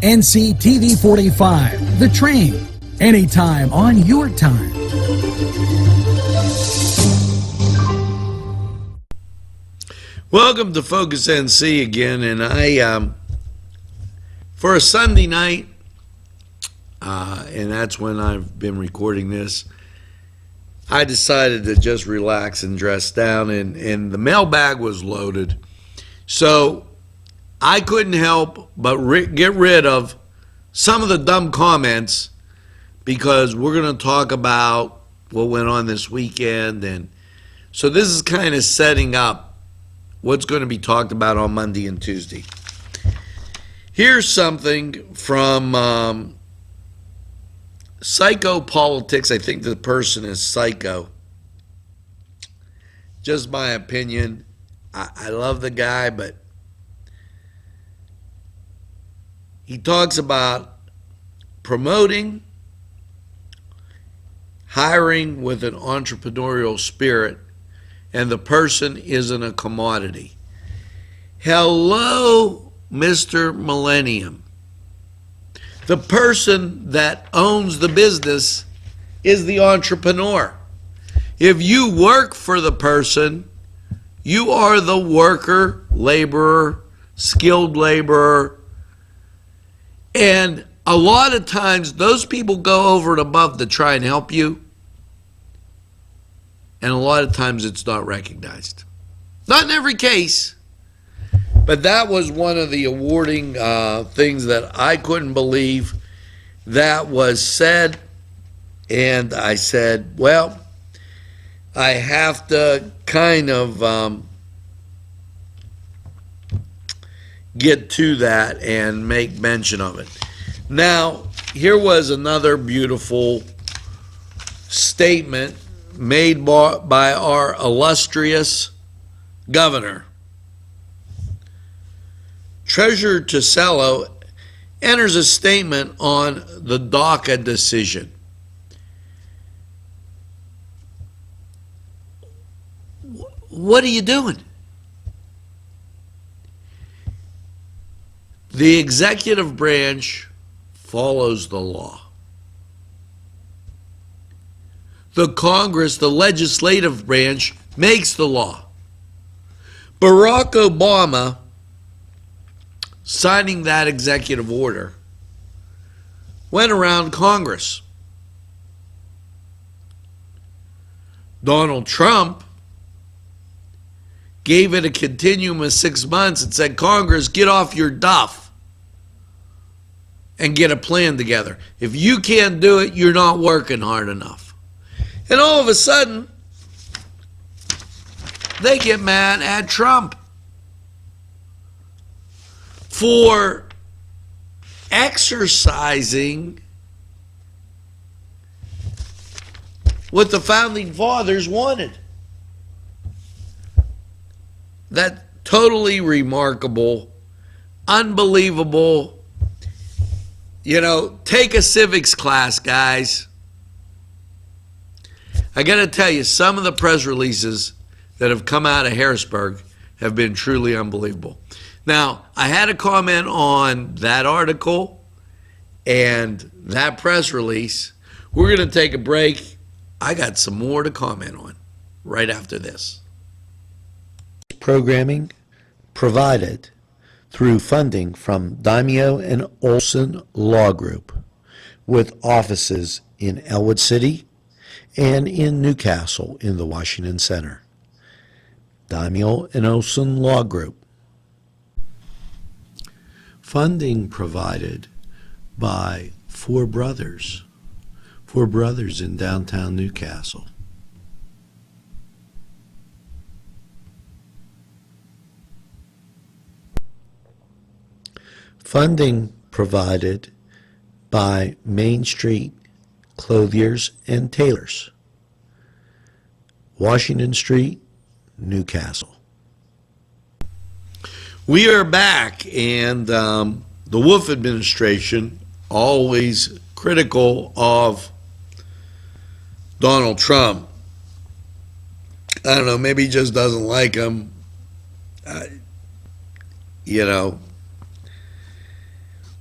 NCTV45, The Train, anytime on your time. Welcome to Focus NC again, and for a Sunday night, and that's when I've been recording this, I decided to just relax and dress down, and the mailbag was loaded. So I couldn't help but get rid of some of the dumb comments, because we're going to talk about what went on this weekend. And so this is kind of setting up what's going to be talked about on Monday and Tuesday. Here's something from Psycho Politics. I think the person is psycho. Just my opinion. I love the guy, but he talks about promoting hiring with an entrepreneurial spirit, and the person isn't a commodity. Hello, Mr. Millennium. The person that owns the business is the entrepreneur. If you work for the person, you are the worker, laborer, skilled laborer. And a lot of times those people go over and above to try and help you. And a lot of times it's not recognized. Not in every case. But that was one of the awarding things that I couldn't believe that was said. And I said, well, I have to kind of get to that and make mention of it. Now, here was another beautiful statement made by our illustrious governor. Treasurer Ticello enters a statement on the DACA decision. What are you doing? The executive branch follows the law. The Congress, the legislative branch, makes the law. Barack Obama, signing that executive order, went around Congress. Donald Trump gave it a continuum of 6 months and said, Congress, get off your duff and get a plan together. If you can't do it, you're not working hard enough. And all of a sudden, they get mad at Trump for exercising what the founding fathers wanted. That totally remarkable, unbelievable. You know, take a civics class, guys. I got to tell you, some of the press releases that have come out of Harrisburg have been truly unbelievable. Now, I had a comment on that article and that press release. We're going to take a break. I got some more to comment on right after this. Programming provided through funding from Daimio and Olson Law Group, with offices in Elwood City and in Newcastle in the Washington Center. Daimio and Olson Law Group. Funding provided by Four Brothers in downtown Newcastle. Funding provided by Main Street Clothiers and Tailors, Washington Street, Newcastle. We are back, and the Wolf administration, always critical of Donald Trump. I don't know, maybe he just doesn't like him.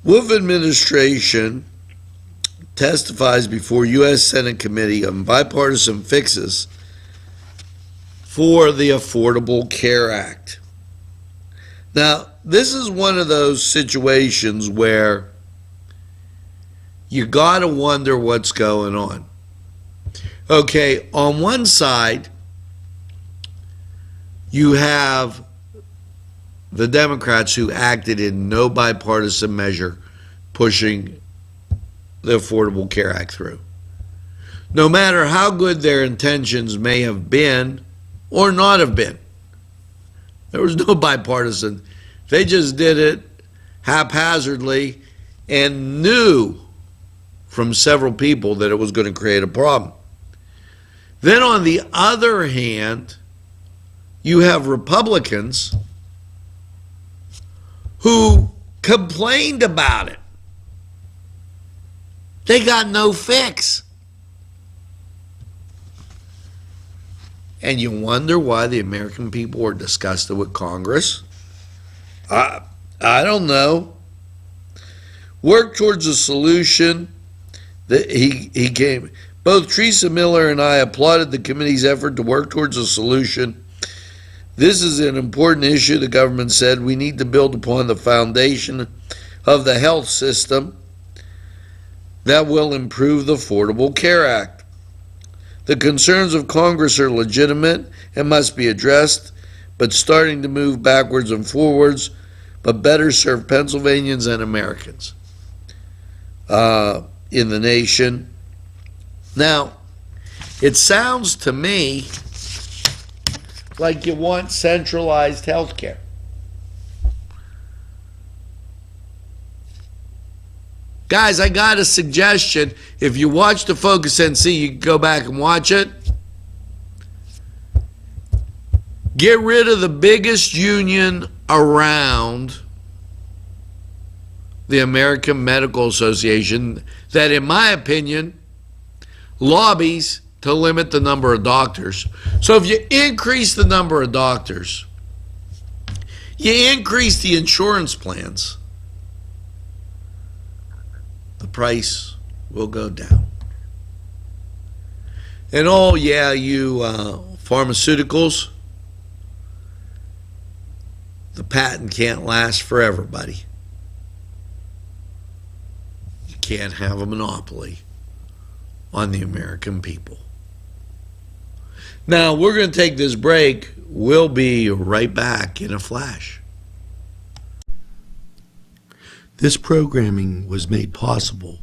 Wolf administration testifies before U.S. Senate Committee on Bipartisan Fixes for the Affordable Care Act. Now, this is one of those situations where you got to wonder what's going on. Okay, on one side, you have the Democrats who acted in no bipartisan measure pushing the Affordable Care Act through. No matter how good their intentions may have been or not have been, there was no bipartisan. They just did it haphazardly and knew from several people that it was going to create a problem. Then on the other hand, you have Republicans who complained about it. They got no fix. And you wonder why the American people are disgusted with Congress? I don't know. Work towards a solution. He came. Both Teresa Miller and I applauded the committee's effort to work towards a solution. This is an important issue, the government said. We need to build upon the foundation of the health system that will improve the Affordable Care Act. The concerns of Congress are legitimate and must be addressed, but starting to move backwards and forwards, but better serve Pennsylvanians and Americans in the nation. Now, it sounds to me like you want centralized health care. Guys, I got a suggestion. If you watch the Focus NC, you can go back and watch it. Get rid of the biggest union around, the American Medical Association, that, in my opinion, lobbies to limit the number of doctors. So if you increase the number of doctors, you increase the insurance plans, the price will go down. And oh yeah, you pharmaceuticals, the patent can't last forever, buddy. You can't have a monopoly on the American people. Now, we're going to take this break. We'll be right back in a flash. This programming was made possible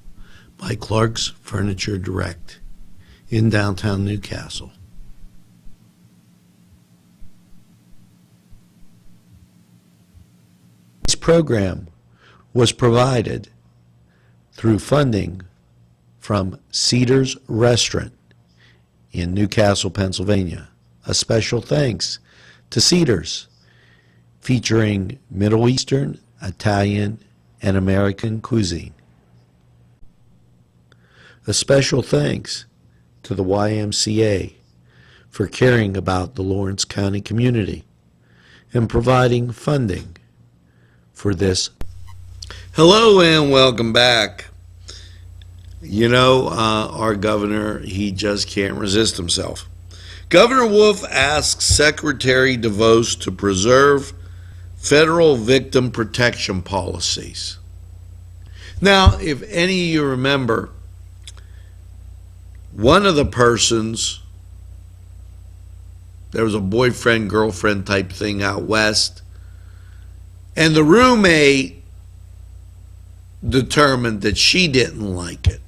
by Clark's Furniture Direct in downtown Newcastle. This program was provided through funding from Cedars Restaurant in Newcastle, Pennsylvania. A special thanks to Cedars, featuring Middle Eastern, Italian, and American cuisine. A special thanks to the YMCA for caring about the Lawrence County community and providing funding for this. Hello and welcome back. You know, our governor, he just can't resist himself. Governor Wolf asks Secretary DeVos to preserve federal victim protection policies. Now, if any of you remember, one of the persons, there was a boyfriend-girlfriend type thing out west, and the roommate determined that she didn't like it.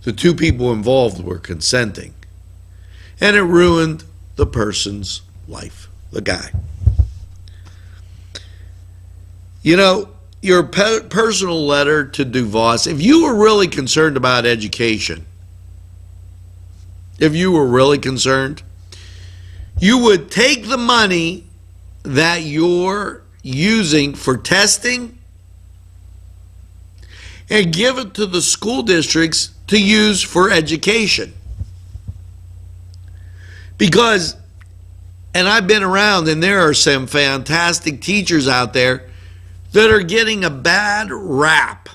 The two people involved were consenting, and it ruined the person's life, the guy. You know, your personal letter to DeVos, if you were really concerned about education, if you were really concerned, you would take the money that you're using for testing and give it to the school districts to use for education. Because, and I've been around, and there are some fantastic teachers out there that are getting a bad rap.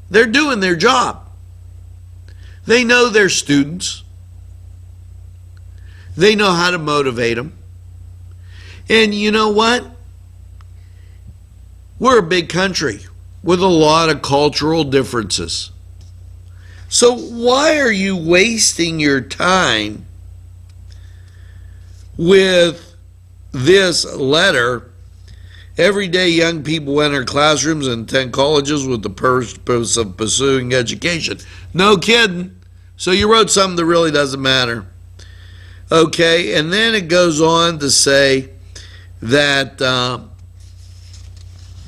They're doing their job. They know their students. They know how to motivate them. And you know what? We're a big country with a lot of cultural differences. So why are you wasting your time with this letter? Every day young people enter classrooms and attend colleges with the purpose of pursuing education. No kidding. So you wrote something that really doesn't matter. Okay, and then it goes on to say that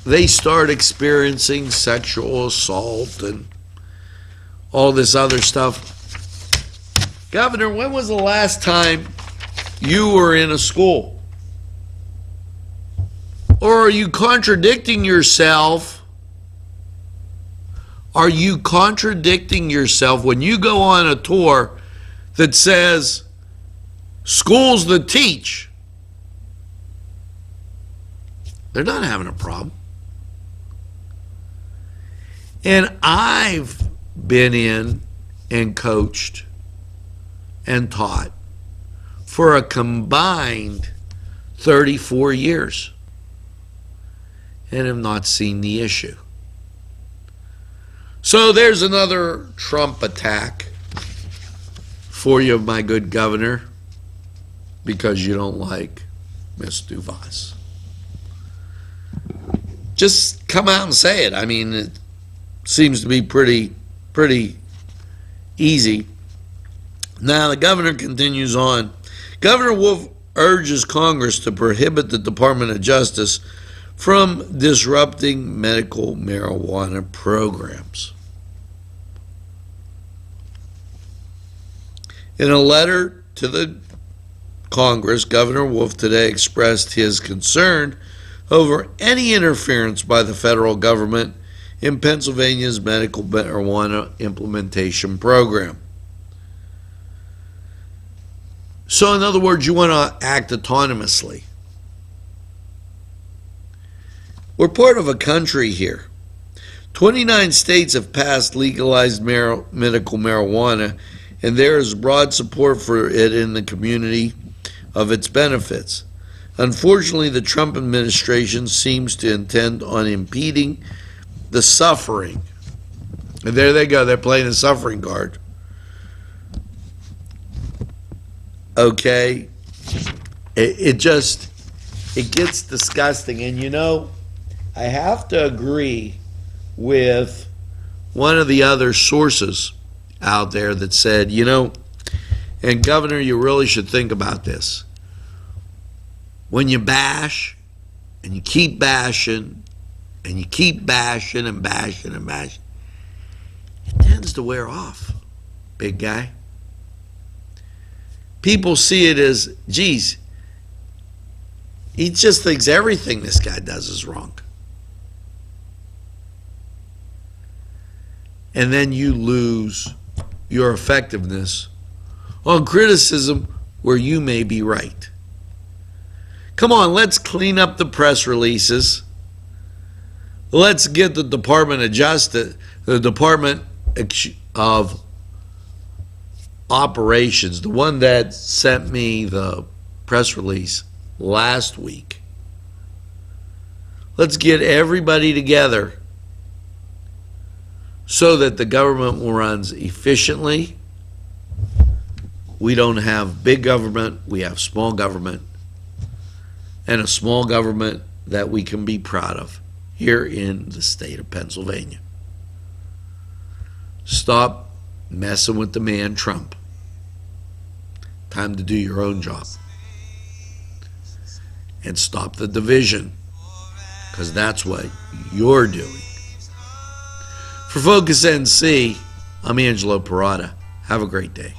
they start experiencing sexual assault and all this other stuff. Governor, when was the last time you were in a school? Or are you contradicting yourself? Are you contradicting yourself when you go on a tour that says schools that teach? They're not having a problem. And I've been in and coached and taught for a combined 34 years and have not seen the issue. So there's another Trump attack for you, my good governor, because you don't like Ms. DeVos. Just come out and say it. I mean, it seems to be pretty easy. Now the governor continues on. Governor Wolf urges Congress to prohibit the Department of Justice from disrupting medical marijuana programs. In a letter to the Congress, Governor Wolf today expressed his concern over any interference by the federal government in Pennsylvania's medical marijuana implementation program. So in other words, you want to act autonomously. We're part of a country here. 29 states have passed legalized medical marijuana, and there is broad support for it in the community of its benefits. Unfortunately, the Trump administration seems to intend on impeding the suffering. And there they go, they're playing the suffering card. Okay? It gets disgusting. And you know, I have to agree with one of the other sources out there that said, you know, and Governor, you really should think about this. When you bash and you keep bashing and you keep bashing and bashing and bashing, it tends to wear off, big guy. People see it as, geez, he just thinks everything this guy does is wrong. And then you lose your effectiveness on criticism where you may be right. Come on, let's clean up the press releases. Let's get the Department of Justice, the Department of Operations, the one that sent me the press release last week. Let's get everybody together so that the government runs efficiently. We don't have big government, we have small government, and a small government that we can be proud of here in the state of Pennsylvania. Stop messing with the man Trump. Time to do your own job. And stop the division, because that's what you're doing. For Focus NC, I'm Angelo Parada. Have a great day.